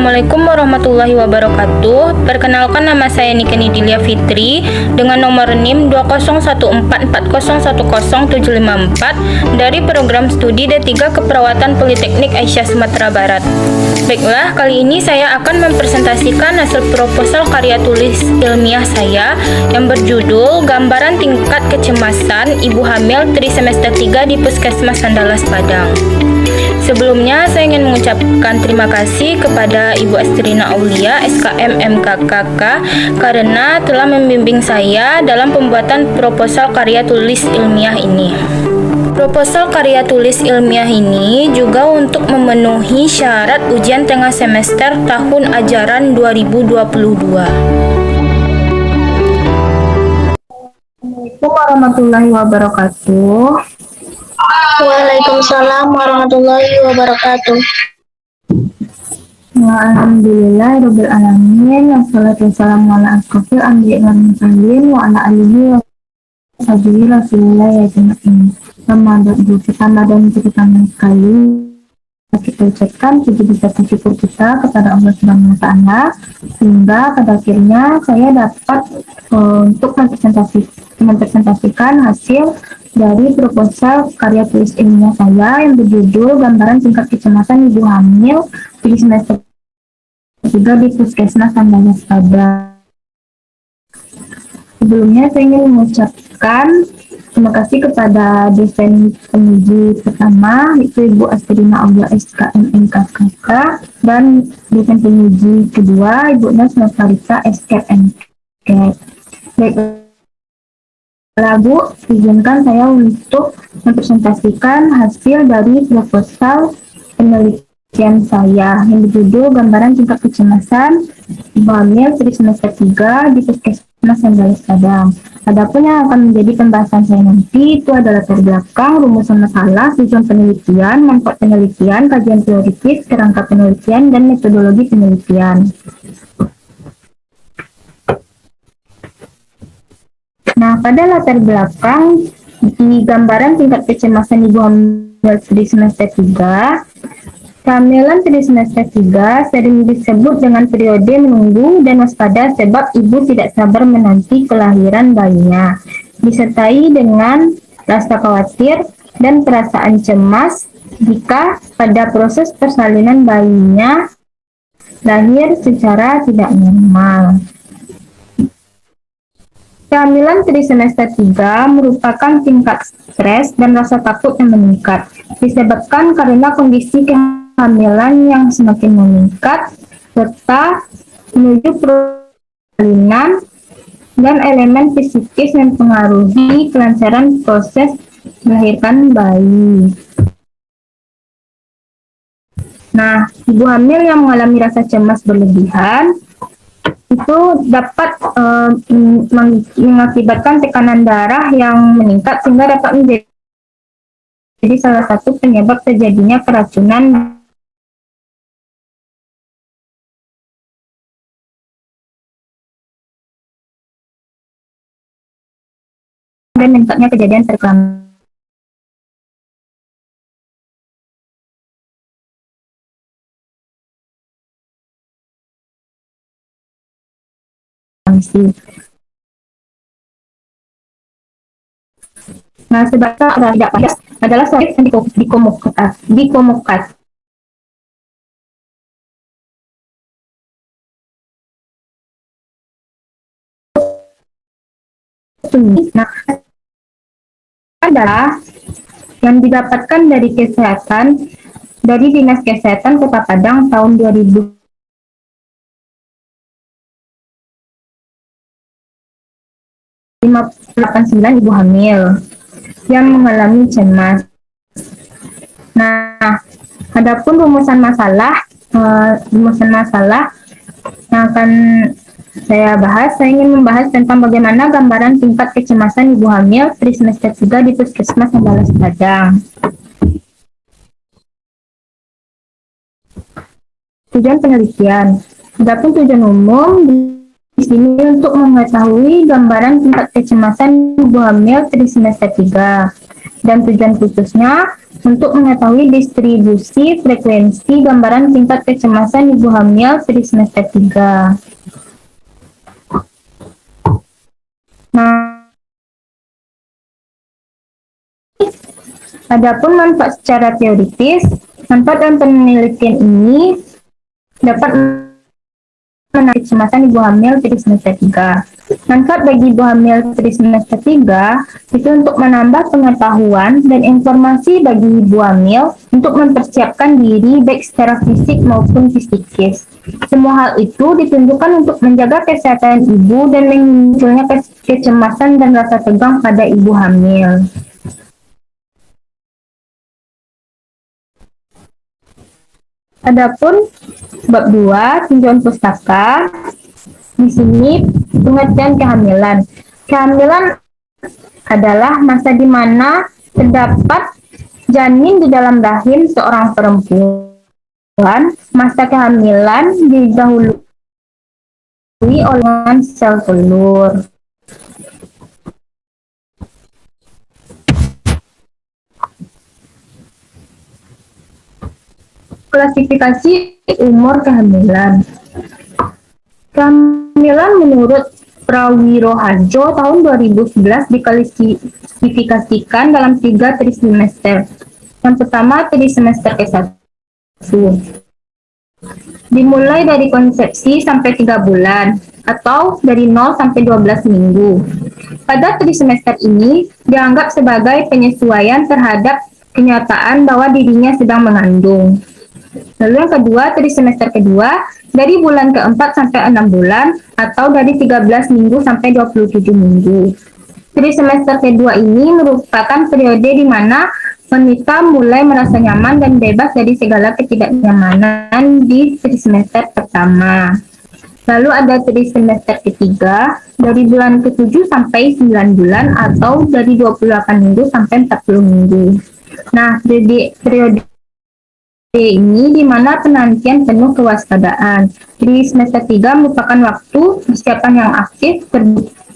Assalamualaikum warahmatullahi wabarakatuh. Perkenalkan, nama saya Nika Nidilia Fitri dengan nomor NIM 20144010754 dari program studi D3 Keperawatan Politeknik Aisyah Sumatera Barat. Baiklah, kali ini saya akan mempresentasikan hasil proposal karya tulis ilmiah saya yang berjudul Gambaran Tingkat Kecemasan Ibu Hamil Trisemester 3 di Puskesmas Andalas Padang. Sebelumnya, saya ingin mengucapkan terima kasih kepada Ibu Astrina Aulia, SKM MKKK, karena telah membimbing saya dalam pembuatan proposal karya tulis ilmiah ini. Proposal karya tulis ilmiah ini juga untuk memenuhi syarat ujian tengah semester tahun ajaran 2022. Assalamualaikum warahmatullahi wabarakatuh. Waalaikumsalam warahmatullahi wabarakatuh. Alhamdulillahirabbil alamin. Wassalatu wassalamu ala asrofil anbiya'i wal mursalin wa ala alihi wa sahbihi rasulillah ya jemaah. Ramadan pertama sekali kita ucapkan puji dan syukur kita kepada Allah Subhanahu wa taala sehingga pada akhirnya saya dapat untuk mempresentasikan hasil dari proposal karya tulis ilmiah saya yang berjudul Gambaran Tingkat Kecemasan Ibu Hamil di semester 3 di Puskesmas Andalas Padang. Sebelumnya saya ingin mengucapkan terima kasih kepada dosen penguji pertama, yaitu Ibu Astrina Aulia SKM MKKK, dan dosen penguji kedua, Ibu Nas Nostalita SKM. Baik, Bu, izinkan saya untuk mempresentasikan hasil dari proposal penelitian saya yang berjudul Gambaran Tingkat Kecemasan Ibu Hamil Trisemester 3 di Puskesmas Andalas Padang. Adapun yang akan menjadi pembahasan saya nanti itu adalah latar belakang, rumusan masalah, tujuan penelitian, manfaat penelitian, kajian teoritis, kerangka penelitian, dan metodologi penelitian. Nah, pada latar belakang di gambaran tingkat kecemasan Ibu Hamil di semester 3, kehamilan di semester 3 sering disebut dengan periode menunggu dan waspada sebab ibu tidak sabar menanti kelahiran bayinya, disertai dengan rasa khawatir dan perasaan cemas jika pada proses persalinan bayinya lahir secara tidak normal. Kehamilan semester 3 merupakan tingkat stres dan rasa takut yang meningkat, disebabkan karena kondisi kehamilan yang semakin meningkat, serta menuju persalinan dan elemen psikis yang mempengaruhi kelancaran proses melahirkan bayi. Nah, ibu hamil yang mengalami rasa cemas berlebihan itu dapat mengakibatkan tekanan darah yang meningkat sehingga dapat menjadi salah satu penyebab terjadinya keracunan dan meningkatnya kejadian preeklamsi. Nah, sebabnya tidak panas adalah sakit yang dikomunikasi. Nah, adalah yang didapatkan dari Dinas Kesehatan Kota Padang tahun 2089 ibu hamil yang mengalami cemas. Nah, adapun rumusan masalah yang akan saya bahas, saya ingin membahas tentang bagaimana gambaran tingkat kecemasan ibu hamil Trisemester 3 di Puskesmas Andalas Padang. Tujuan penelitian. Adapun tujuan umum di sini untuk mengetahui gambaran tingkat kecemasan ibu hamil Trisemester 3. dan tujuan khususnya untuk mengetahui distribusi frekuensi gambaran tingkat kecemasan ibu hamil trimester 3. Nah, adapun manfaat secara teoritis, manfaat dalam penelitian ini dapat menarik kecemasan ibu hamil trimester 3. Manfaat bagi ibu hamil trimester 3 itu untuk menambah pengetahuan dan informasi bagi ibu hamil untuk mempersiapkan diri baik secara fisik maupun psikis. Semua hal itu ditunjukkan untuk menjaga kesehatan ibu dan munculnya kecemasan dan rasa tegang pada ibu hamil. Adapun bab 2, tinjauan pustaka. Di sini pengertian kehamilan. Kehamilan adalah masa di mana terdapat janin di dalam rahim seorang perempuan. Masa kehamilan didahului oleh sel telur. Klasifikasi umur kehamilan. Kehamilan menurut Prawiroharjo tahun 2011 diklasifikasikan dalam 3 trimester. Yang pertama, trimester ke-1. Dimulai dari konsepsi sampai 3 bulan, atau dari 0 sampai 12 minggu. Pada trimester ini dianggap sebagai penyesuaian terhadap kenyataan bahwa dirinya sedang mengandung. Lalu yang kedua, trimester kedua, dari bulan ke-4 sampai 6 bulan, atau dari 13 minggu sampai 27 minggu. Trimester kedua ini merupakan periode di mana wanita mulai merasa nyaman dan bebas dari segala ketidaknyamanan di trimester pertama. Lalu ada trimester ketiga, dari bulan ke-7 sampai 9 bulan, atau dari 28 minggu sampai 40 minggu. Nah, periode ini di mana penantian penuh kewaspadaan. Di semester 3 merupakan waktu persiapan yang aktif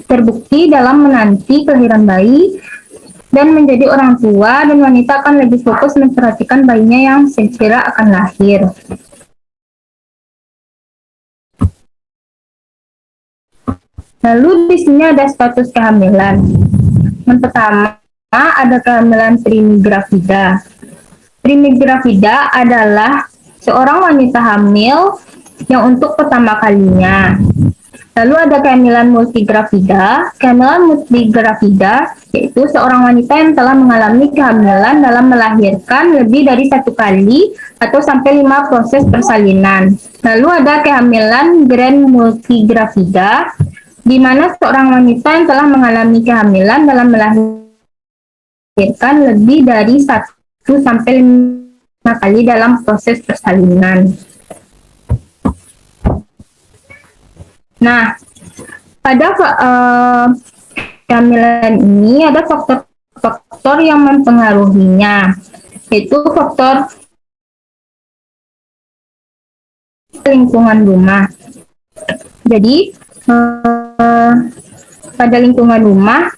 terbukti dalam menanti kelahiran bayi dan menjadi orang tua, dan wanita akan lebih fokus memperhatikan bayinya yang segera akan lahir. Lalu di sini ada status kehamilan. Yang pertama ada kehamilan primigravida. Primigravida adalah seorang wanita hamil yang untuk pertama kalinya. Lalu ada kehamilan multigravida. Kehamilan multigravida yaitu seorang wanita yang telah mengalami kehamilan dalam melahirkan lebih dari 1 kali atau sampai 5 proses persalinan. Lalu ada kehamilan grand multigravida, di mana seorang wanita yang telah mengalami kehamilan dalam melahirkan lebih dari 1 sampai 5 kali dalam proses persalinan. Nah, pada kehamilan ini ada faktor-faktor yang mempengaruhinya, yaitu faktor lingkungan rumah. Jadi, pada lingkungan rumah,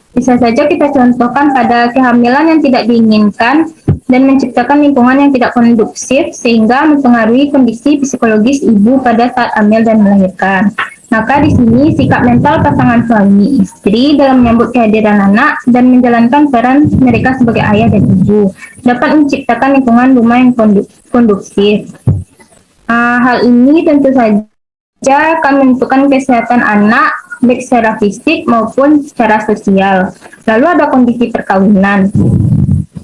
bisa saja kita contohkan pada kehamilan yang tidak diinginkan dan menciptakan lingkungan yang tidak kondusif sehingga mempengaruhi kondisi psikologis ibu pada saat hamil dan melahirkan. Maka di sini sikap mental pasangan suami istri dalam menyambut kehadiran anak dan menjalankan peran mereka sebagai ayah dan ibu dapat menciptakan lingkungan rumah yang kondusif. Hal ini tentu saja akan menentukan kesehatan anak baik secara fisik maupun secara sosial. Lalu ada kondisi perkawinan.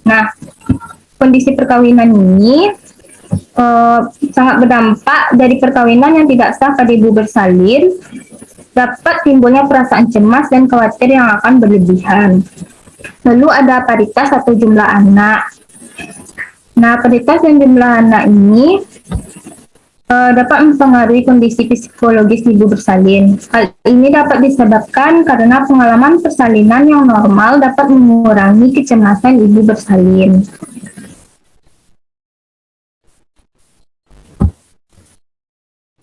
Nah, kondisi perkawinan ini sangat berdampak dari perkawinan yang tidak sah pada ibu bersalin. Dapat timbulnya perasaan cemas dan khawatir yang akan berlebihan. Lalu ada paritas atau jumlah anak. Nah, paritas dan jumlah anak ini dapat mempengaruhi kondisi psikologis ibu bersalin. Hal ini dapat disebabkan karena pengalaman persalinan yang normal dapat mengurangi kecemasan ibu bersalin.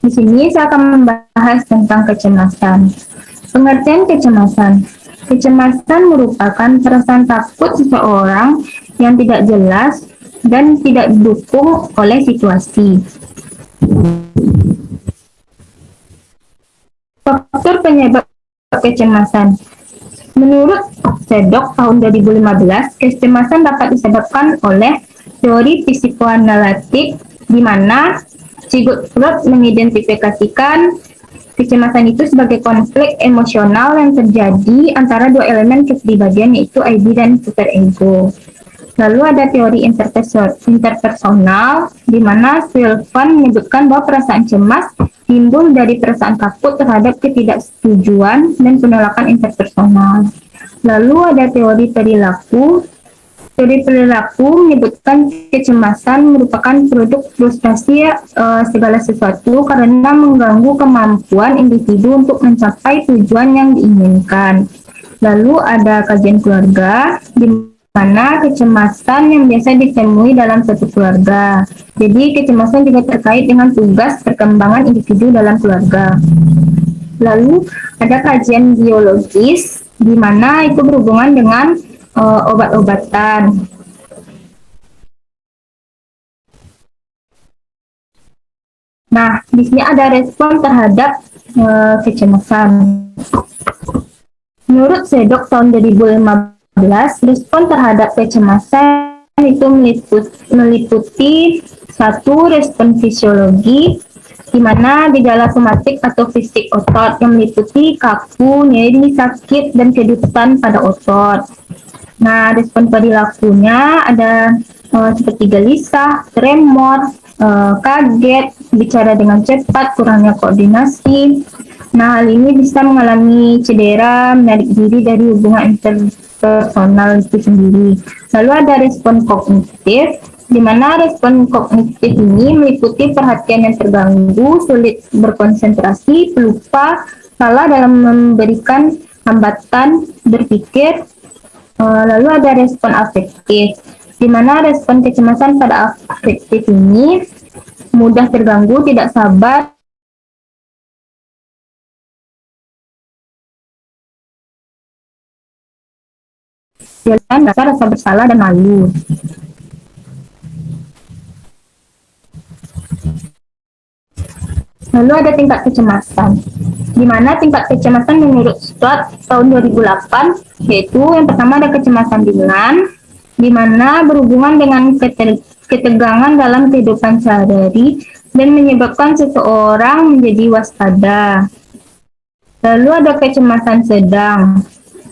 Di sini saya akan membahas tentang kecemasan. Pengertian kecemasan. Kecemasan merupakan perasaan takut seseorang yang tidak jelas dan tidak didukung oleh situasi. Faktor penyebab kecemasan. Menurut Sedok tahun 2015, kecemasan dapat disebabkan oleh teori psikoanalitik di mana Sigmund Freud mengidentifikasikan kecemasan itu sebagai konflik emosional yang terjadi antara dua elemen kepribadian yaitu id dan superego. Lalu ada teori interpersonal di mana Silvan menyebutkan bahwa perasaan cemas timbul dari perasaan takut terhadap ketidaksetujuan dan penolakan interpersonal. Lalu ada teori perilaku. Teori perilaku menyebutkan kecemasan merupakan produk frustasi segala sesuatu karena mengganggu kemampuan individu untuk mencapai tujuan yang diinginkan. Lalu ada kajian keluarga di mana kecemasan yang biasa ditemui dalam satu keluarga. Jadi kecemasan juga terkait dengan tugas perkembangan individu dalam keluarga. Lalu ada kajian biologis di mana itu berhubungan dengan obat-obatan. Nah, di sini ada respon terhadap kecemasan. Menurut Sedok tahun 2015, respon terhadap kecemasan itu meliputi satu respon fisiologi, di mana gejala somatik atau fisik otot yang meliputi kaku, nyeri, sakit, dan kedutan pada otot. Nah, respon perilakunya ada seperti gelisah, tremor, kaget, bicara dengan cepat, kurangnya koordinasi. Nah, hal ini bisa mengalami cedera, menarik diri dari hubungan interpersonal itu sendiri. Lalu ada respon kognitif, di mana respon kognitif ini meliputi perhatian yang terganggu, sulit berkonsentrasi, pelupa, salah dalam memberikan hambatan berpikir. Lalu ada respon afektif, di mana respon kecemasan pada afektif ini mudah terganggu, tidak sabar, dan rasa bersalah dan malu. Lalu ada tingkat kecemasan, di mana tingkat kecemasan menurut Stuart tahun 2008, yaitu yang pertama ada kecemasan ringan, di mana berhubungan dengan ketegangan dalam kehidupan sehari-hari dan menyebabkan seseorang menjadi waspada. Lalu ada kecemasan sedang.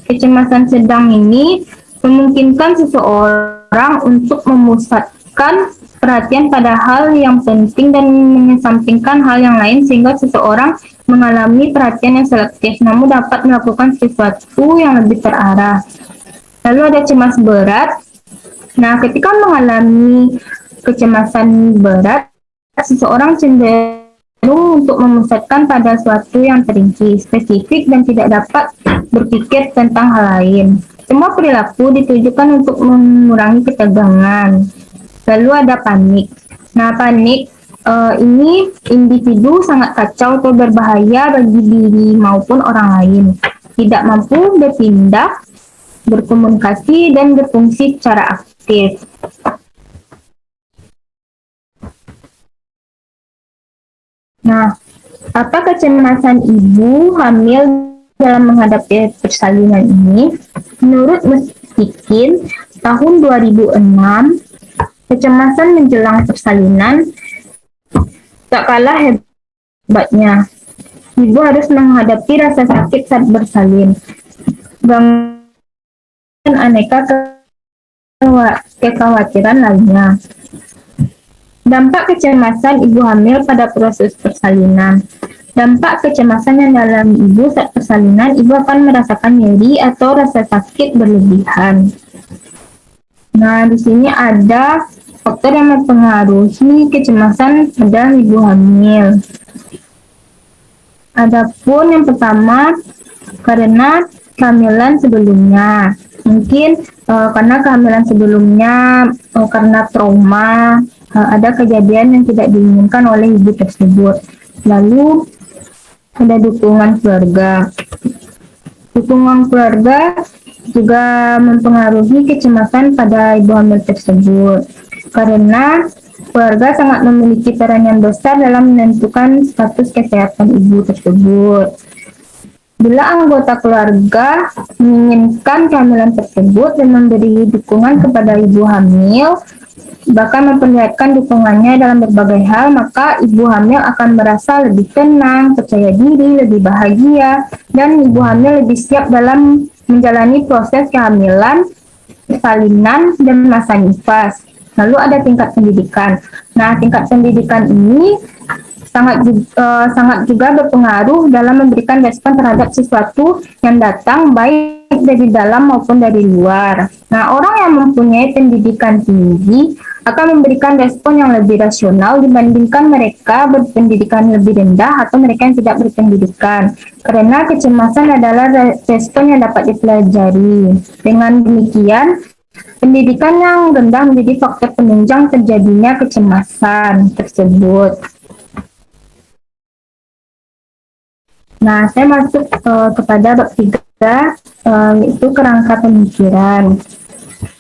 Kecemasan sedang ini memungkinkan seseorang untuk memusatkan perhatian pada hal yang penting dan mengesampingkan hal yang lain sehingga seseorang mengalami perhatian yang selektif namun dapat melakukan sesuatu yang lebih terarah. Lalu ada cemas berat. Nah, ketika mengalami kecemasan berat, seseorang cenderung untuk memusatkan pada sesuatu yang terinci, spesifik, dan tidak dapat berpikir tentang hal lain. Semua perilaku ditujukan untuk mengurangi ketegangan. Lalu ada panik. Nah, panik ini individu sangat kacau atau berbahaya bagi diri maupun orang lain. Tidak mampu bertindak, berkomunikasi, dan berfungsi secara aktif. Nah, apa kecemasan ibu hamil dalam menghadapi persalinan ini? Menurut Meskin, tahun 2006, kecemasan menjelang persalinan tak kalah hebatnya. Ibu harus menghadapi rasa sakit saat bersalin, dan aneka kekhawatiran lainnya. Dampak kecemasan ibu hamil pada proses persalinan. Dampak kecemasan yang dialami ibu saat persalinan, ibu akan merasakan nyeri atau rasa sakit berlebihan. Nah, di sini ada faktor yang mempengaruhi kecemasan pada ibu hamil. Adapun yang pertama, karena kehamilan sebelumnya. Mungkin karena kehamilan sebelumnya, karena trauma, ada kejadian yang tidak diinginkan oleh ibu tersebut. Lalu ada dukungan keluarga. Dukungan keluarga juga mempengaruhi kecemasan pada ibu hamil tersebut, karena keluarga sangat memiliki peran yang besar dalam menentukan status kesehatan ibu tersebut. Bila anggota keluarga menginginkan kehamilan tersebut dan memberi dukungan kepada ibu hamil, bahkan memperlihatkan dukungannya dalam berbagai hal, maka ibu hamil akan merasa lebih tenang, percaya diri, lebih bahagia, dan ibu hamil lebih siap dalam menjalani proses kehamilan, persalinan, dan masa nifas. Lalu ada tingkat pendidikan. Nah, tingkat pendidikan ini sangat juga berpengaruh dalam memberikan respon terhadap sesuatu yang datang baik dari dalam maupun dari luar. Nah, orang yang mempunyai pendidikan tinggi akan memberikan respon yang lebih rasional dibandingkan mereka berpendidikan lebih rendah atau mereka yang tidak berpendidikan. Karena kecemasan adalah respon yang dapat dipelajari. Dengan demikian, pendidikan yang rendah menjadi faktor penunjang terjadinya kecemasan tersebut. Nah, saya masuk kepada bab 3, yaitu kerangka pemikiran.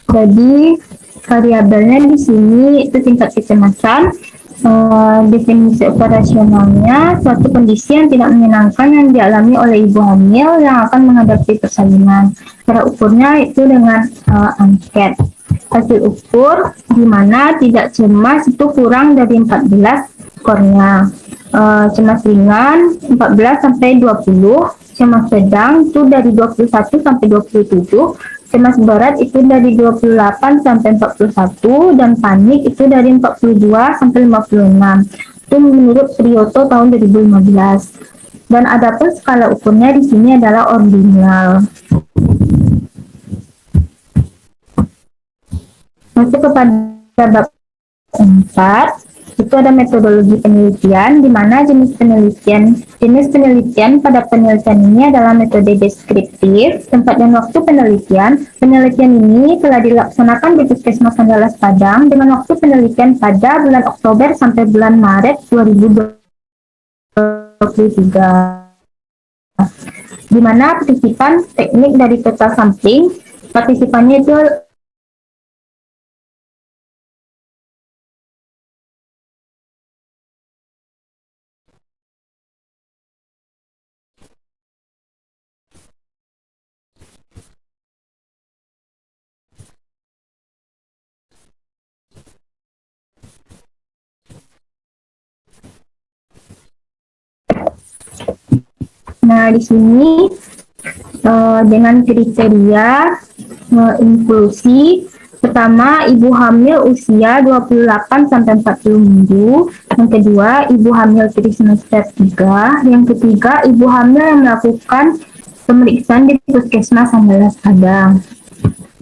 Jadi, variabelnya di sini itu tingkat kecemasan. Definisi operasionalnya, suatu kondisi yang tidak menyenangkan yang dialami oleh ibu hamil yang akan menghadapi persalinan. Cara ukurnya itu dengan angket. Hasil ukur di mana tidak cemas itu kurang dari 14 skornya. Cemas ringan 14 sampai 20, cemas sedang itu dari 21 sampai 27, cemas berat itu dari 28 sampai 41, dan panik itu dari 42 sampai 56. Itu menurut Priyoto tahun 2015. Dan adapun skala ukurnya di sini adalah ordinal. Masuk kepada bab 4, itu ada metodologi penelitian, di mana jenis penelitian pada penelitian ini adalah metode deskriptif, tempat dan waktu penelitian. Penelitian ini telah dilaksanakan di Puskesmas Andalas Padang dengan waktu penelitian pada bulan Oktober sampai bulan Maret 2023. Di mana partisipan teknik dari total sampling, partisipannya itu di sini dengan kriteria inklusi. Pertama, ibu hamil usia 28 sampai 40 minggu. Yang kedua, ibu hamil trimester 3. Yang ketiga, ibu hamil yang melakukan pemeriksaan di Puskesmas Andalas Padang.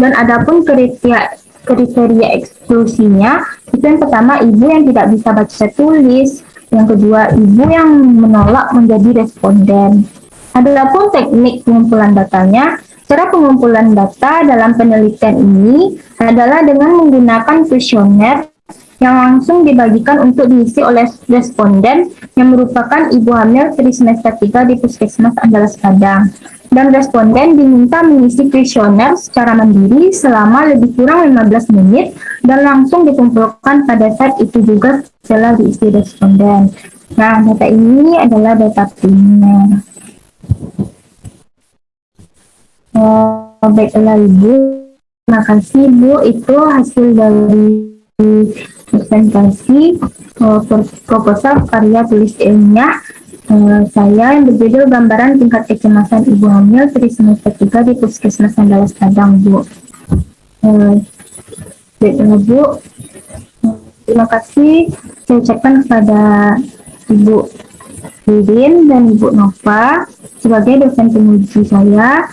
Dan adapun kriteria eksklusinya, itu yang pertama, ibu yang tidak bisa baca tulis. Yang kedua, ibu yang menolak menjadi responden. Adapun teknik pengumpulan datanya, cara pengumpulan data dalam penelitian ini adalah dengan menggunakan kuesioner yang langsung dibagikan untuk diisi oleh responden yang merupakan ibu hamil trimester 3 di Puskesmas Andalas Padang. Dan responden diminta mengisi kuesioner secara mandiri selama lebih kurang 15 menit dan langsung dikumpulkan pada saat itu juga setelah diisi responden. Nah, data ini adalah data primer. Baiklah Ibu, terima kasih Bu, itu hasil dari presentasi proposal karya tulis ilmiah saya yang berjudul gambaran tingkat kecemasan ibu hamil trimester 3 di Puskesmas Andalas Padang, Bu. Baiklah Bu, terima kasih saya ucapkan kepada Ibu Lidin dan Ibu Nova sebagai dosen penguji saya.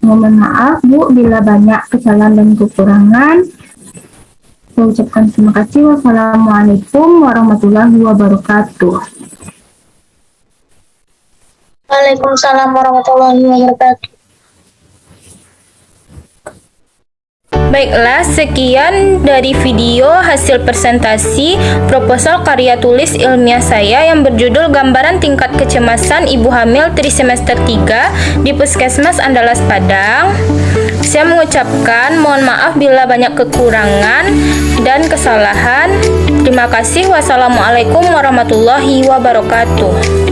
Mohon maaf Bu bila banyak kesalahan dan kekurangan. Saya ucapkan terima kasih. Wassalamualaikum warahmatullahi wabarakatuh. Waalaikumsalam warahmatullahi wabarakatuh. Baiklah, sekian dari video hasil presentasi proposal karya tulis ilmiah saya yang berjudul Gambaran Tingkat Kecemasan Ibu Hamil Trisemester 3 di Puskesmas Andalas Padang. Saya mengucapkan mohon maaf bila banyak kekurangan dan kesalahan. Terima kasih. Wassalamualaikum warahmatullahi wabarakatuh.